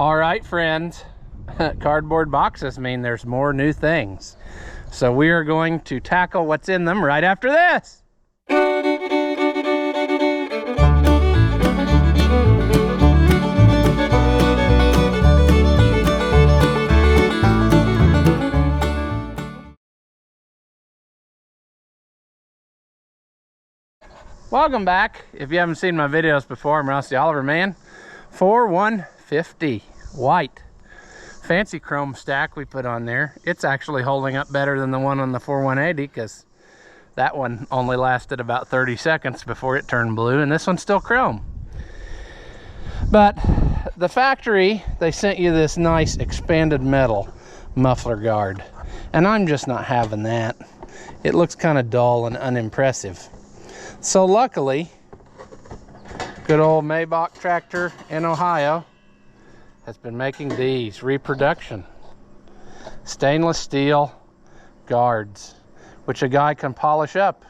All right, friends, cardboard boxes mean there's more new things. So we are going to tackle what's in them right after this. Welcome back. If you haven't seen my videos before, I'm Rusty Oliver, man. 4150 white. Fancy chrome stack we put on there. It's actually holding up better than the one on the 4180 because that one only lasted about 30 seconds before it turned blue, and this one's still chrome. But the factory, they sent you this nice expanded metal muffler guard, and I'm just not having that. It looks kind of dull and unimpressive. So luckily, good old Maybach tractor in Ohio has been making these reproduction stainless steel guards, which a guy can polish up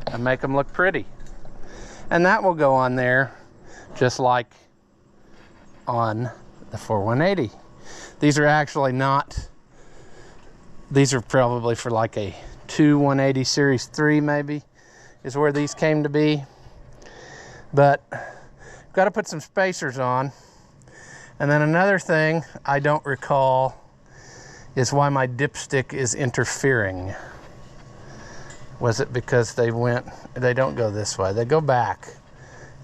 and make them look pretty. And that will go on there just like on the 4180. These are actually not, these are probably for like a 180 Series 3 maybe, is where these came to be. But got to put some spacers on. And then another thing I don't recall is why my dipstick is interfering. Was it because they don't go this way, they go back,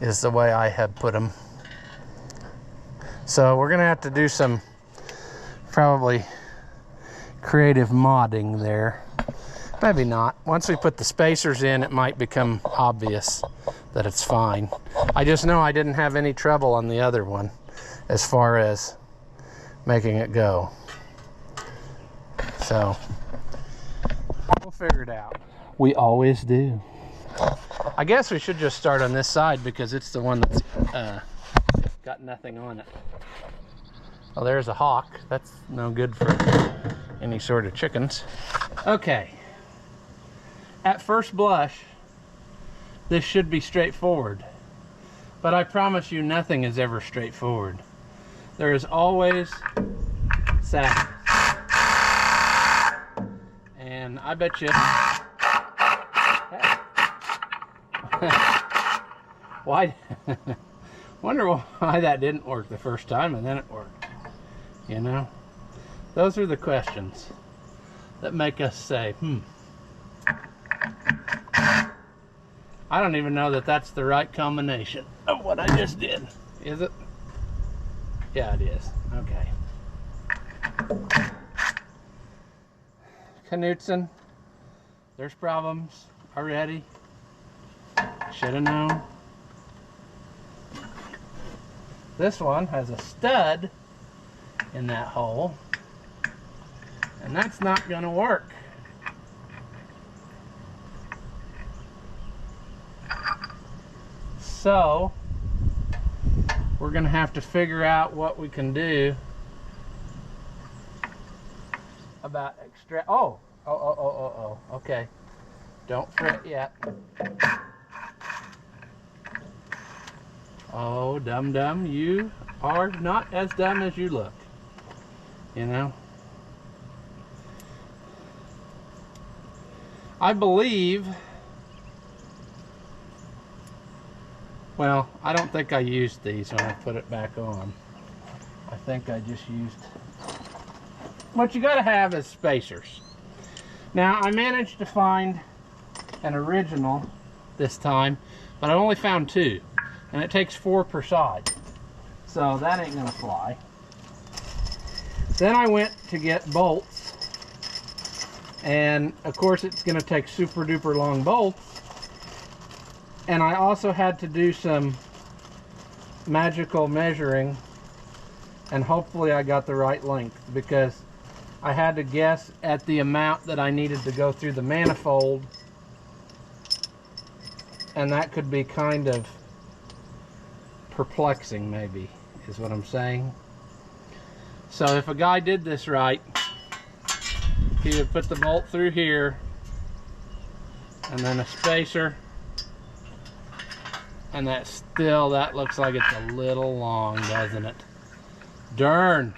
is the way I had put them. So we're gonna have to do some probably creative modding there. Maybe not. Once we put the spacers in, it might become obvious that it's fine. I just know I didn't have any trouble on the other one as far as making it go. So we'll figure it out. We always do. I guess we should just start on this side because it's the one that's got nothing on it. Oh, there's a hawk. That's no good for any sort of chickens. Okay. At first blush, this should be straightforward, but I promise you nothing is ever straightforward. There is always sadness. And I bet you, why, wonder why that didn't work the first time and then it worked, you know? Those are the questions that make us say, I don't even know that that's the right combination of what I just did. Is it? Yeah, it is. Okay. Knutson, there's problems already. Should have known. This one has a stud in that hole, and that's not going to work. So we're going to have to figure out what we can do about okay, don't fret yet. Oh, dum-dum, you are not as dumb as you look, you know. I believe, well, I don't think I used these when I put it back on. I think I just used, what you gotta have is spacers. Now, I managed to find an original this time, but I only found 2, and it takes 4 per side. So that ain't gonna fly. Then I went to get bolts, and of course it's gonna take super duper long bolts. And I also had to do some magical measuring, and hopefully I got the right length, because I had to guess at the amount that I needed to go through the manifold, and that could be kind of perplexing, maybe, is what I'm saying. So if a guy did this right, he would put the bolt through here, and then a spacer, and that looks like it's a little long, doesn't it? Darn.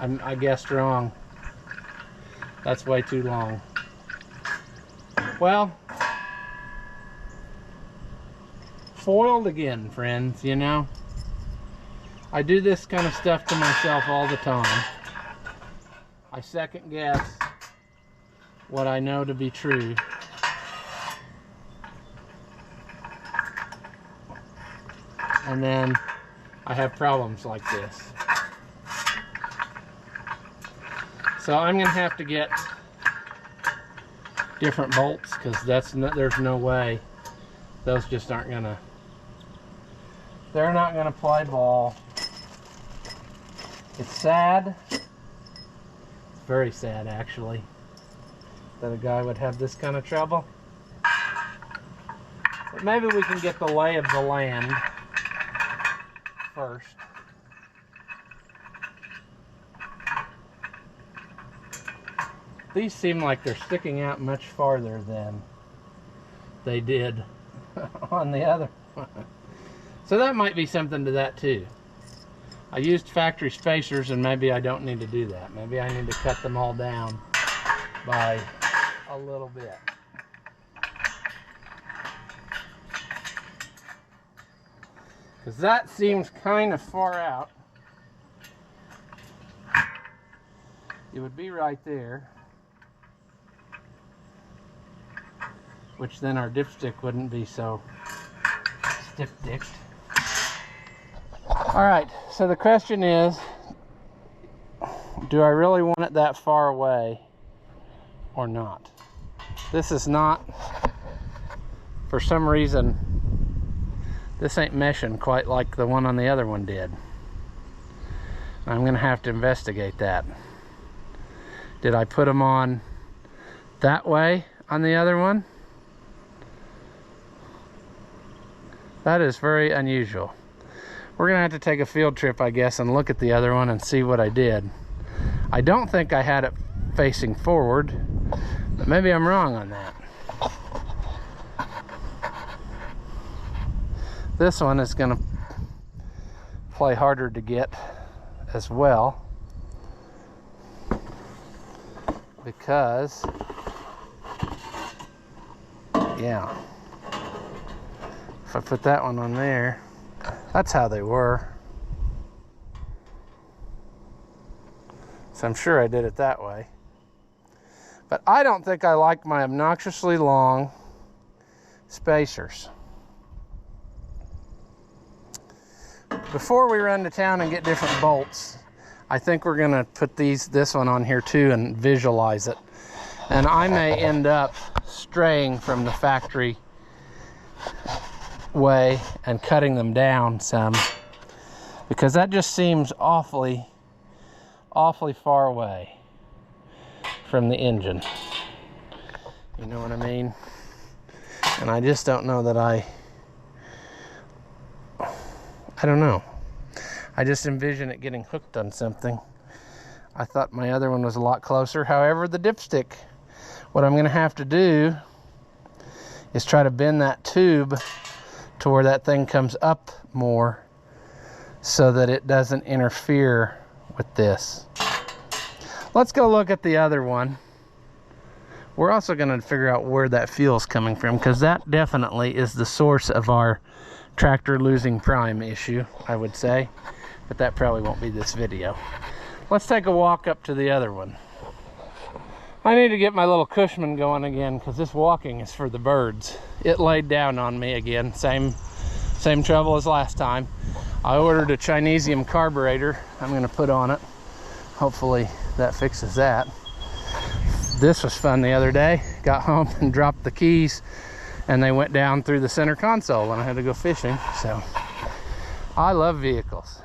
I guessed wrong. That's way too long. Well, foiled again, friends, you know. I do this kind of stuff to myself all the time. I second guess what I know to be true. And then I have problems like this. So I'm going to have to get different bolts, because there's no way those just aren't going to, they're not going to play ball. It's sad. It's very sad, actually, that a guy would have this kind of trouble. But maybe we can get the lay of the land first. These seem like they're sticking out much farther than they did on the other one. So that might be something to that too. I used factory spacers, and maybe I don't need to do that. Maybe I need to cut them all down by a little bit. Because that seems kind of far out. It would be right there, which then our dipstick wouldn't be so stiff-dicked. Alright, so the question is, do I really want it that far away or not? This is not, for some reason, this ain't meshing quite like the one on the other one did. I'm going to have to investigate that. Did I put them on that way on the other one? That is very unusual. We're gonna have to take a field trip, I guess, and look at the other one and see what I did. I don't think I had it facing forward, but maybe I'm wrong on that. This one is gonna play harder to get as well, because, yeah, if I put that one on there, that's how they were. So I'm sure I did it that way. But I don't think I like my obnoxiously long spacers. Before we run to town and get different bolts, I think we're gonna put this one on here too and visualize it. And I may end up straying from the factory way and cutting them down some, because that just seems awfully far away from the engine. You know what I mean? And I just don't know that I don't know. I just envision it getting hooked on something. I thought my other one was a lot closer. However, the dipstick, what I'm gonna have to do is try to bend that tube to where that thing comes up more so that it doesn't interfere with this. Let's go look at the other one. We're also going to figure out where that fuel's coming from, because that definitely is the source of our tractor losing prime issue, I would say. But that probably won't be this video. Let's take a walk up to the other one. I need to get my little Cushman going again, because this walking is for the birds. It laid down on me again. Same trouble as last time. I ordered a Chinesium carburetor I'm going to put on it. Hopefully that fixes that. This was fun the other day. Got home and dropped the keys, and they went down through the center console when I had to go fishing. So I love vehicles.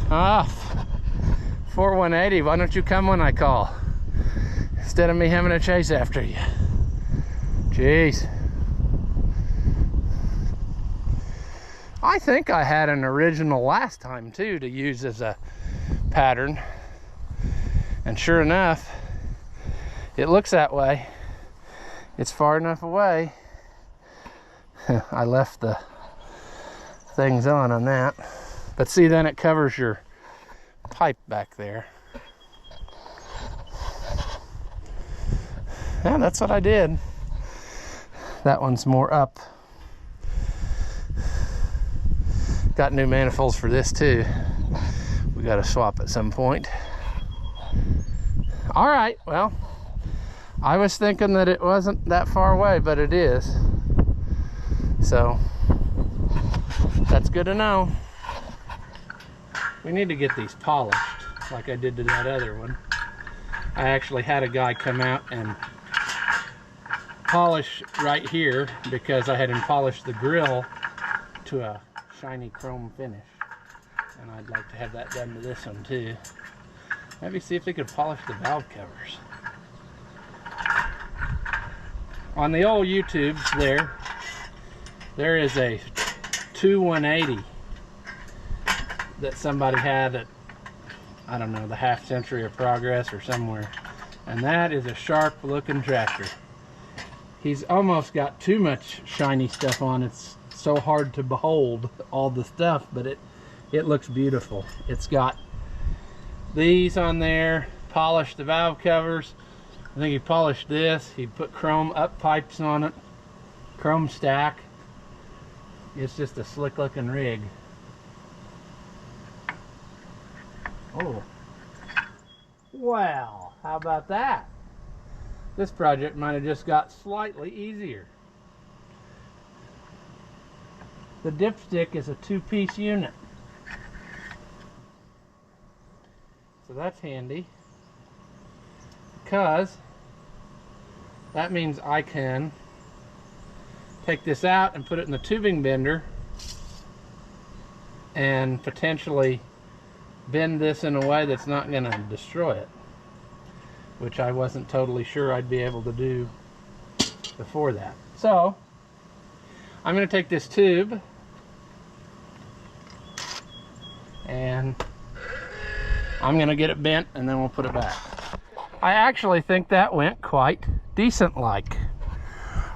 4180, why don't you come when I call, instead of me having to chase after you? Jeez. I think I had an original last time too to use as a pattern, and sure enough, it looks that way. It's far enough away. I left the things on that, But see, then it covers your pipe back there. Yeah, that's what I did. That one's more up. Got new manifolds for this too. We got to swap at some point. All right, well, I was thinking that it wasn't that far away, but it is. So that's good to know. We need to get these polished like I did to that other one. I actually had a guy come out and polish right here because I had him polish the grill to a shiny chrome finish, and I'd like to have that done to this one too. Maybe see if they could polish the valve covers. On the old YouTubes there is a 2180 that somebody had at, I don't know, the Half Century of Progress or somewhere, and that is a sharp looking tractor. He's almost got too much shiny stuff on. It's so hard to behold all the stuff, but it looks beautiful. It's got these on there, polished the valve covers. I think he polished this. He put chrome up pipes on it, chrome stack. It's just a slick looking rig. Oh, well, how about that? This project might have just got slightly easier. The dipstick is a 2-piece unit, so that's handy, because that means I can take this out and put it in the tubing bender and potentially bend this in a way that's not going to destroy it, which I wasn't totally sure I'd be able to do before that. So I'm going to take this tube and I'm going to get it bent, and then we'll put it back. I actually think that went quite decent like.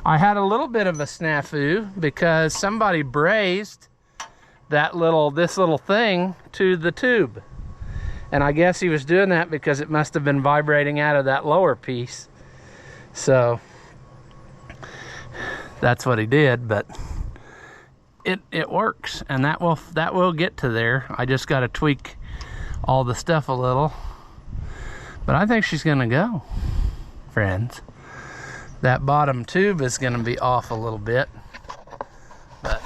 I had a little bit of a snafu because somebody brazed this little thing to the tube. And I guess he was doing that because it must have been vibrating out of that lower piece. So that's what he did, but it works, and that will get to there. I just got to tweak all the stuff a little. But I think she's gonna go, friends. That bottom tube is gonna be off a little bit, but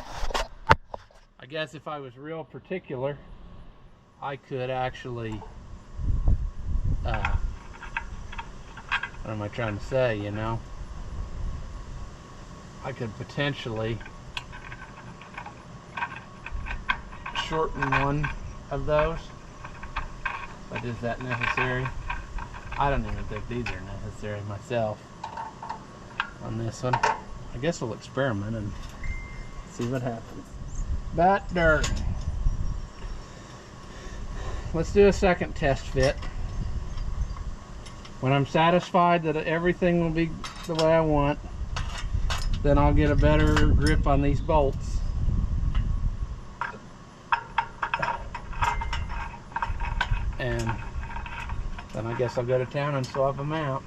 I guess if I was real particular, I could actually, what am I trying to say, you know? I could potentially shorten one of those, but is that necessary? I don't even think these are necessary myself on this one. I guess we'll experiment and see what happens. But dirt. Let's do a second test fit. When I'm satisfied that everything will be the way I want, then I'll get a better grip on these bolts. And then I guess I'll go to town and swap them out.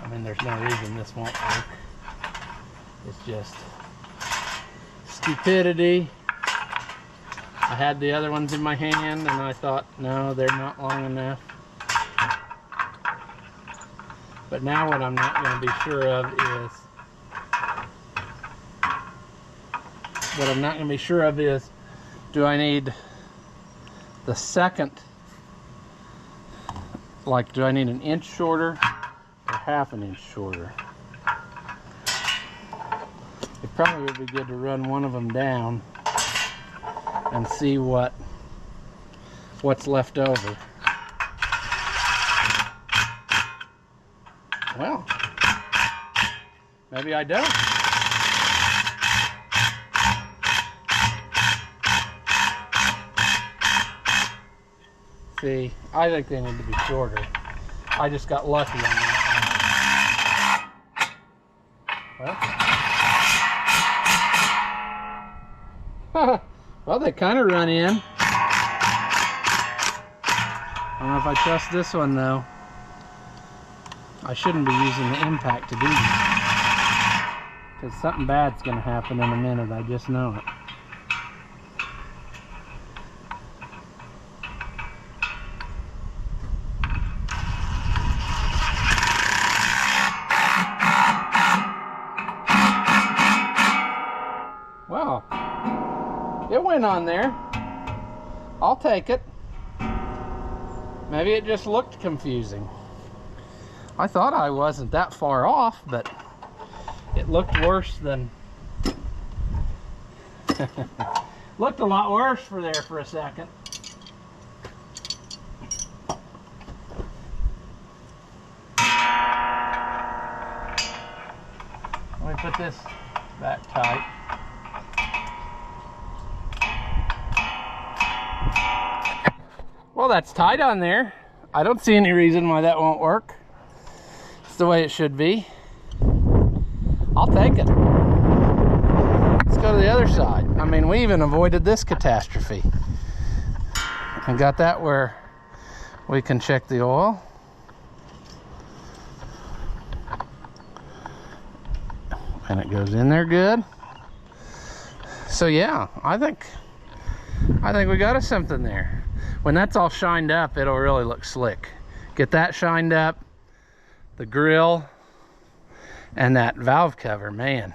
I mean, there's no reason this won't work. It's just stupidity. I had the other ones in my hand and I thought, no, they're not long enough. But now what I'm not going to be sure of is, do I need the second, like, do I need an inch shorter or half an inch shorter? It probably would be good to run one of them down and see what's left over. Well, maybe I don't. See, I think they need to be shorter. I just got lucky on that Well, well, they kind of run in. I don't know if I trust this one though. I shouldn't be using the impact to do this, because something bad's going to happen in a minute. I just know it. Well, it went on there. I'll take it. Maybe it just looked confusing. I thought I wasn't that far off, but it looked worse than... looked a lot worse for there for a second. Let me put this back tight. Well, that's tight on there. I don't see any reason why that won't work. It's the way it should be. I'll take it. Let's go to the other side. I mean, we even avoided this catastrophe. And got that where we can check the oil. And it goes in there good. So yeah, I think we got us something there. When that's all shined up, it'll really look slick. Get that shined up, the grill, and that valve cover, man.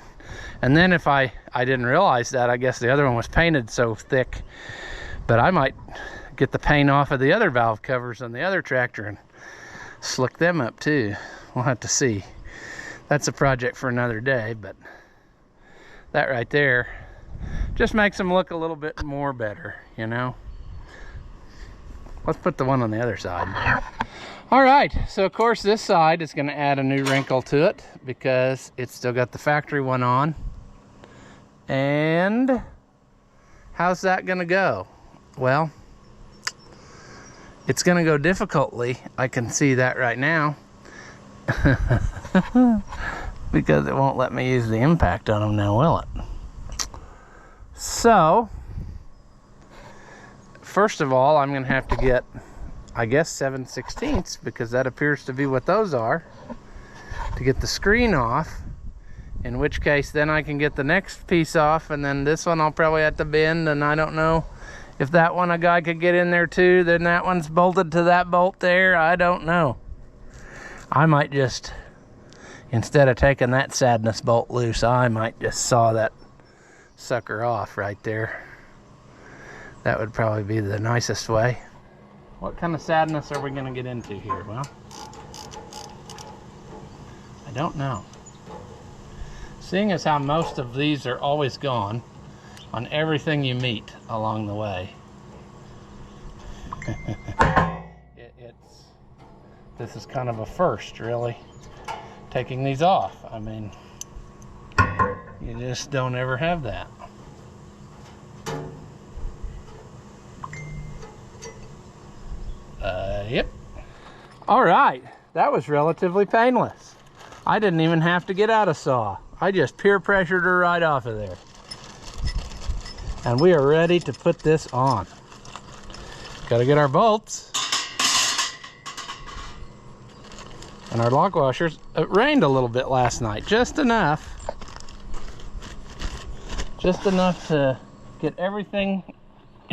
And then if I didn't realize that, I guess the other one was painted so thick, but I might get the paint off of the other valve covers on the other tractor and slick them up too. We'll have to see. That's a project for another day, but that right there just makes them look a little bit more better, you know. Let's put the one on the other side. All right, so of course this side is going to add a new wrinkle to it because it's still got the factory one on. And how's that going to go? Well, it's going to go difficultly. I can see that right now. Because it won't let me use the impact on them now, will it? So, first of all, I'm going to have to get, I guess, 7/16 because that appears to be what those are, to get the screen off, in which case then I can get the next piece off, and then this one I'll probably have to bend, and I don't know if that one a guy could get in there too, then that one's bolted to that bolt there. I don't know. I might just, instead of taking that sadness bolt loose, I might just saw that sucker off right there. That would probably be the nicest way. What kind of sadness are we going to get into here? Well, I don't know. Seeing as how most of these are always gone on everything you meet along the way. This is kind of a first, really, taking these off. I mean, you just don't ever have that. Yep. All right, that was relatively painless. I didn't even have to get out a saw. I just peer pressured her right off of there. And we are ready to put this on. Gotta get our bolts. And our lock washers. It rained a little bit last night, just enough. Just enough to get everything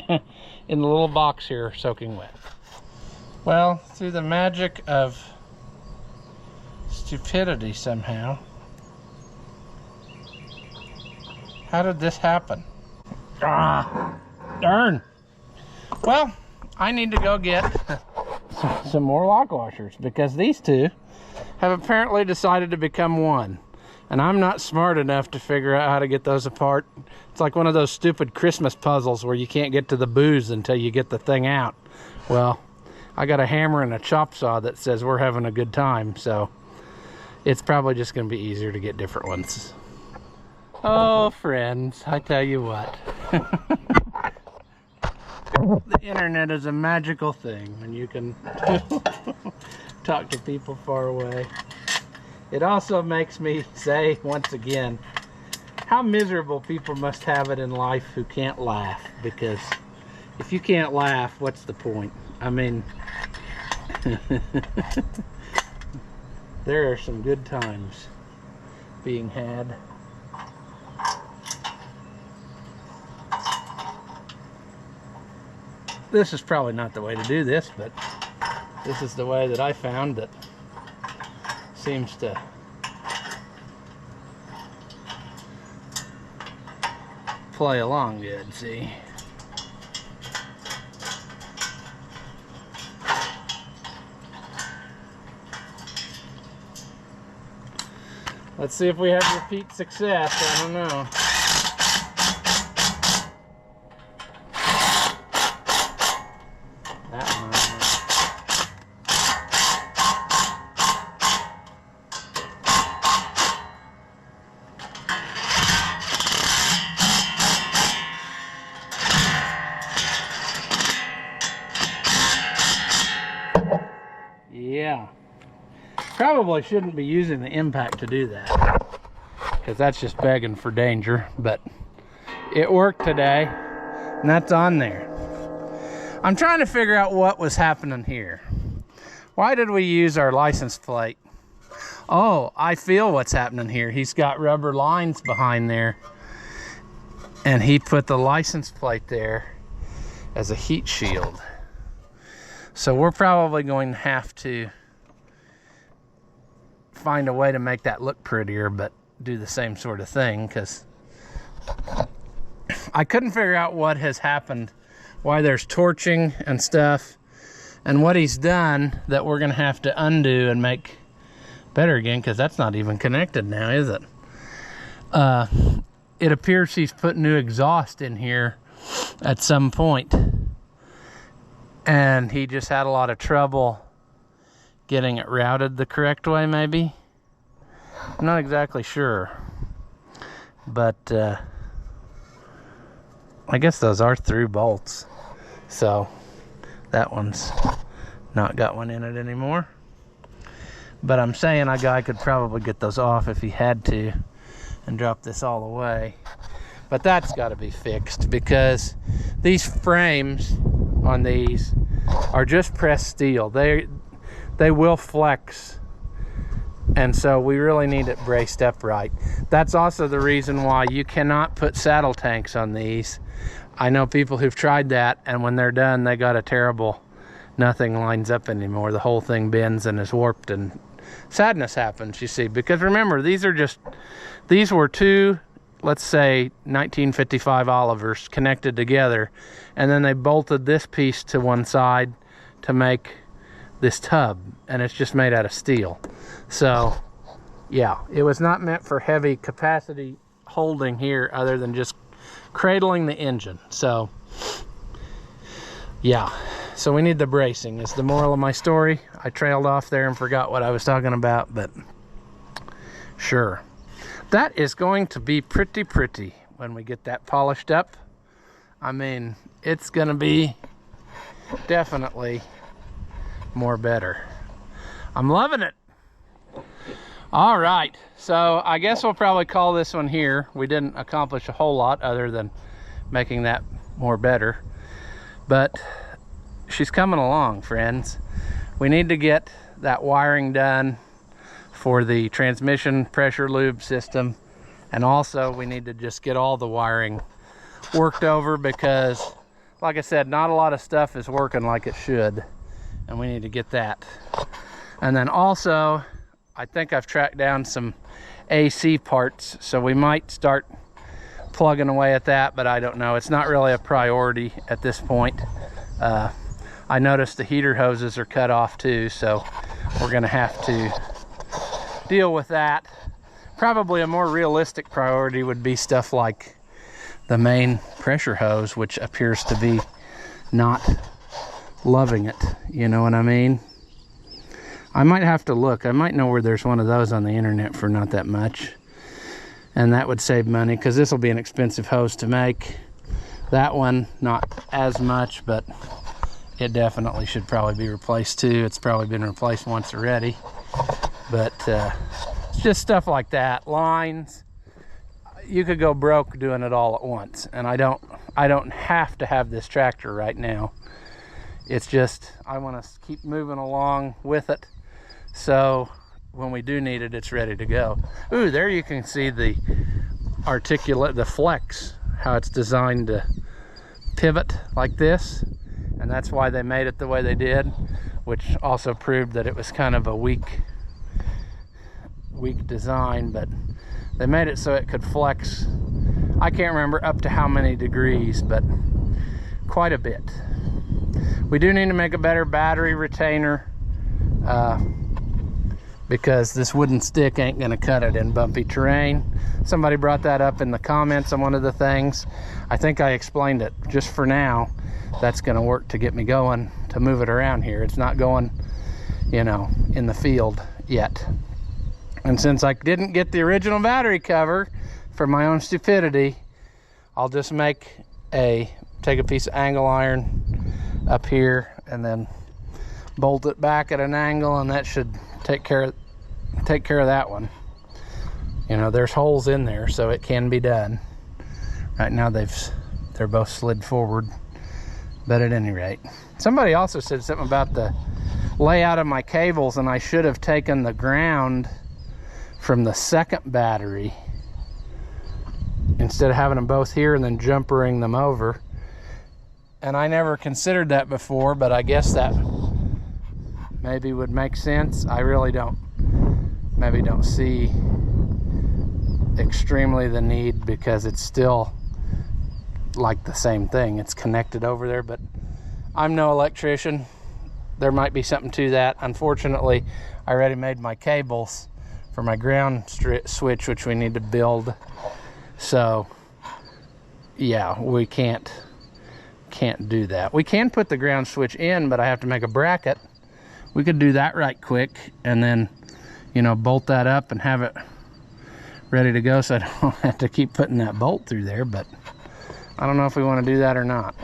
in the little box here soaking wet. Well, through the magic of stupidity somehow. How did this happen? Ah, darn. Well, I need to go get some more lock washers because these two have apparently decided to become one. And I'm not smart enough to figure out how to get those apart. It's like one of those stupid Christmas puzzles where you can't get to the booze until you get the thing out. Well, I got a hammer and a chop saw that says we're having a good time, so it's probably just going to be easier to get different ones. Oh, friends, I tell you what. The internet is a magical thing when you can talk to people far away. it also makes me say once again how miserable people must have it in life who can't laugh, because if you can't laugh, what's the point? I mean, there are some good times being had. This is probably not the way to do this, but this is the way that I found that seems to play along good, see? Let's see if we have repeat success. I don't know. That one. Yeah. Probably shouldn't be using the impact to do that, because that's just begging for danger, but it worked today, and that's on there. I'm trying to figure out what was happening here. Why did we use our license plate? Oh, I feel what's happening here. He's got rubber lines behind there, and he put the license plate there as a heat shield. So we're probably going to have to find a way to make that look prettier, but do the same sort of thing, because I couldn't figure out what has happened, why there's torching and stuff, and what he's done that we're gonna have to undo and make better again, because that's not even connected now, is it? It appears he's put new exhaust in here at some point, and he just had a lot of trouble getting it routed the correct way, maybe. I'm not exactly sure, but I guess those are through bolts, so that one's not got one in it anymore. But I'm saying a guy could probably get those off if he had to and drop this all away. But that's got to be fixed, because these frames on these are just pressed steel. They will flex, and so we really need it braced up right. That's also the reason why you cannot put saddle tanks on these. I know people who've tried that, and when they're done, they got a terrible, nothing lines up anymore. The whole thing bends and is warped, and sadness happens, you see. Because remember, these were two, let's say 1955 Olivers connected together, and then they bolted this piece to one side to make this tub, and it's just made out of steel. So yeah, it was not meant for heavy capacity holding here, other than just cradling the engine. So yeah, so we need the bracing is the moral of my story. I trailed off there and forgot what I was talking about, but sure, that is going to be pretty when we get that polished up. I mean, it's gonna be definitely more better. I'm loving it. All right, so I guess we'll probably call this one here. We didn't accomplish a whole lot other than making that more better, but she's coming along, friends. We need to get that wiring done for the transmission pressure lube system, and also we need to just get all the wiring worked over, because like I said, not a lot of stuff is working like it should, and we need to get that. And then also, I think I've tracked down some AC parts, so we might start plugging away at that, but I don't know. It's not really a priority at this point. I noticed the heater hoses are cut off too, so we're gonna have to deal with that. Probably a more realistic priority would be stuff like the main pressure hose, which appears to be not loving it, you know what I mean? I might have to look. I might know where there's one of those on the internet for not that much, and that would save money, because this will be an expensive hose to make. That one not as much, but it definitely should probably be replaced too. It's probably been replaced once already, but It's just stuff like that. Lines. You could go broke doing it all at once, and I don't have to have this tractor right now. It's just I want to keep moving along with it, so when we do need it, it's ready to go. Ooh, there you can see the the flex, how it's designed to pivot like this, and that's why they made it the way they did, which also proved that it was kind of a weak design, but they made it so it could flex. I can't remember up to how many degrees, but quite a bit. We do need to make a better battery retainer because this wooden stick ain't gonna cut it in bumpy terrain. Somebody brought that up in the comments on one of the things. I think I explained it. Just for now, that's gonna work to get me going, to move it around here. It's not going, you know, in the field yet. And since I didn't get the original battery cover for my own stupidity, I'll just take a piece of angle iron up here and then bolt it back at an angle, and that should take care of that one. You know, there's holes in there, so it can be done. Right now they're both slid forward, but at any rate. Somebody also said something about the layout of my cables, and I should have taken the ground from the second battery instead of having them both here and then jumpering them over. And I never considered that before, but I guess that maybe would make sense. I really don't see extremely the need, because it's still like the same thing. It's connected over there, but I'm no electrician. There might be something to that. Unfortunately, I already made my cables for my ground switch, which we need to build. So yeah, we can't do that. We can put the ground switch in, but I have to make a bracket. We could do that right quick and then, you know, bolt that up and have it ready to go, so I don't have to keep putting that bolt through there. But I don't know if we want to do that or not.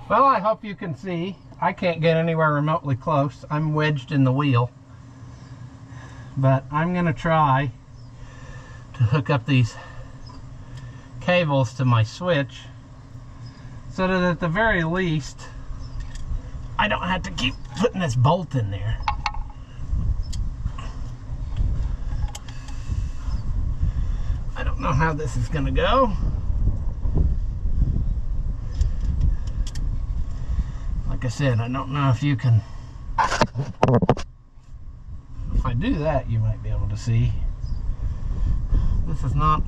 Well, I hope you can see I can't get anywhere remotely close. I'm wedged in the wheel, but I'm gonna try to hook up these cables to my switch so that at the very least I don't have to keep putting this bolt in there. I don't know how this is gonna go. Like I said, I don't know if you can, if I do that, you might be able to see. This is not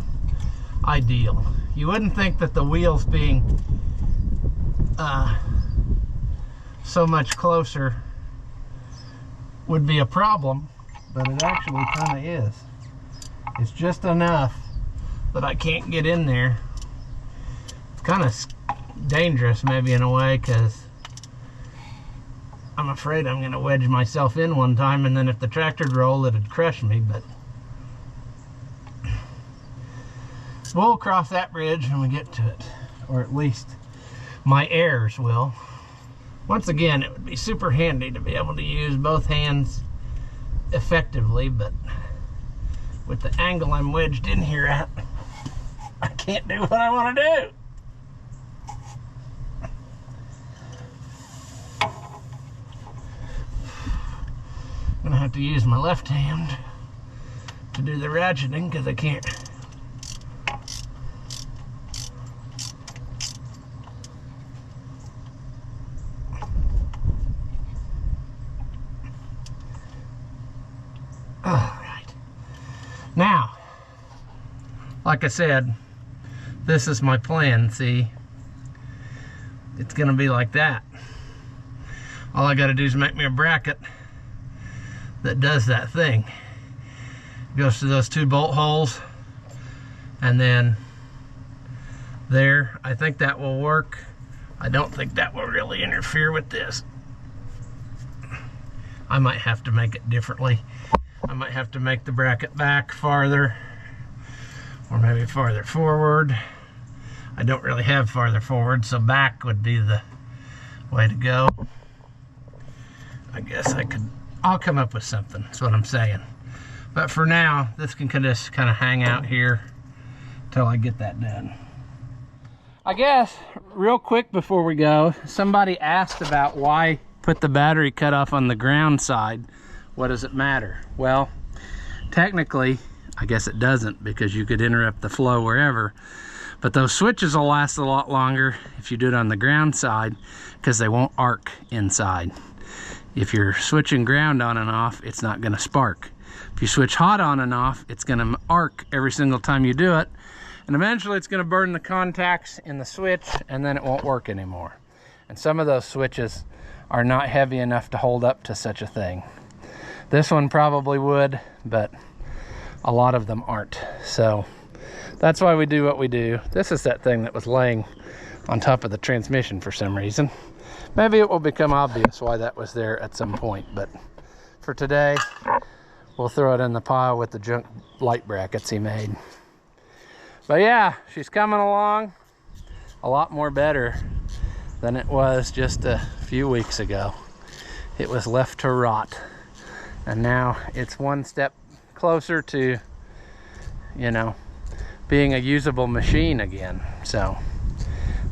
ideal. You wouldn't think that the wheels being so much closer would be a problem, but it actually kind of is. It's just enough that I can't get in there. It's kind of dangerous maybe in a way, because I'm afraid I'm going to wedge myself in one time, and then if the tractor'd roll, it'd crush me. But we'll cross that bridge when we get to it, or at least my heirs will. Once again, it would be super handy to be able to use both hands effectively, but with the angle I'm wedged in here at, I can't do what I want to do. I'm gonna have to use my left hand to do the ratcheting, because I can't. Alright. Now, like I said, this is my plan. See, it's gonna be like that. All I gotta do is make me a bracket that does that thing. Goes to those two bolt holes, and then there. I think that will work. I don't think that will really interfere with this. I might have to make it differently. I might have to make the bracket back farther, or maybe farther forward. I don't really have farther forward, so back would be the way to go. I guess I'll come up with something, that's what I'm saying. But for now, this can just kind of hang out here till I get that done. I guess, real quick before we go, somebody asked about why put the battery cutoff on the ground side. What does it matter? Well, technically, I guess it doesn't, because you could interrupt the flow wherever. But those switches will last a lot longer if you do it on the ground side, because they won't arc inside. If you're switching ground on and off, it's not going to spark. If you switch hot on and off, it's going to arc every single time you do it. And eventually it's going to burn the contacts in the switch, and then it won't work anymore. And some of those switches are not heavy enough to hold up to such a thing. This one probably would, but a lot of them aren't. So that's why we do what we do. This is that thing that was laying on top of the transmission for some reason. Maybe it will become obvious why that was there at some point, but for today, we'll throw it in the pile with the junk light brackets he made. But yeah, she's coming along a lot more better than it was just a few weeks ago. It was left to rot, and now it's one step closer to, you know, being a usable machine again. So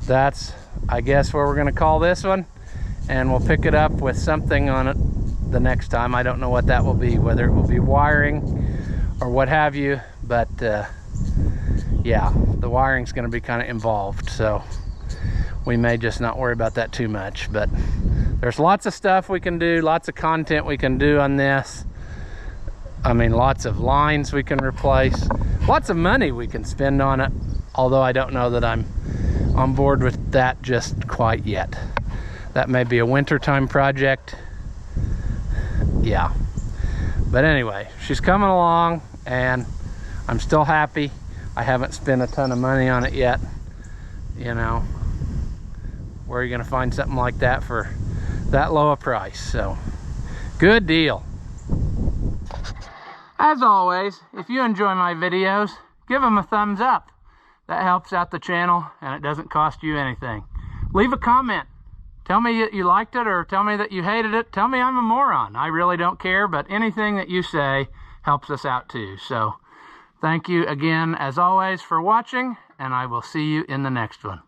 that's, I guess, where we're gonna call this one, and we'll pick it up with something on it the next time. I don't know what that will be, whether it will be wiring or what have you, but yeah, the wiring's going to be kind of involved, so we may just not worry about that too much. But there's lots of stuff we can do, lots of content we can do on this. I mean, lots of lines we can replace, lots of money we can spend on it, although I don't know that I'm on board with that just quite yet. That may be a wintertime project. Yeah, but anyway, she's coming along and I'm still happy. I haven't spent a ton of money on it yet. You know, where are you gonna find something like that for that low a price? So good deal. As always, if you enjoy my videos, give them a thumbs up. That helps out the channel and it doesn't cost you anything. Leave a comment. Tell me that you liked it, or tell me that you hated it. Tell me I'm a moron. I really don't care, but anything that you say helps us out too. So thank you again, as always, for watching, and I will see you in the next one.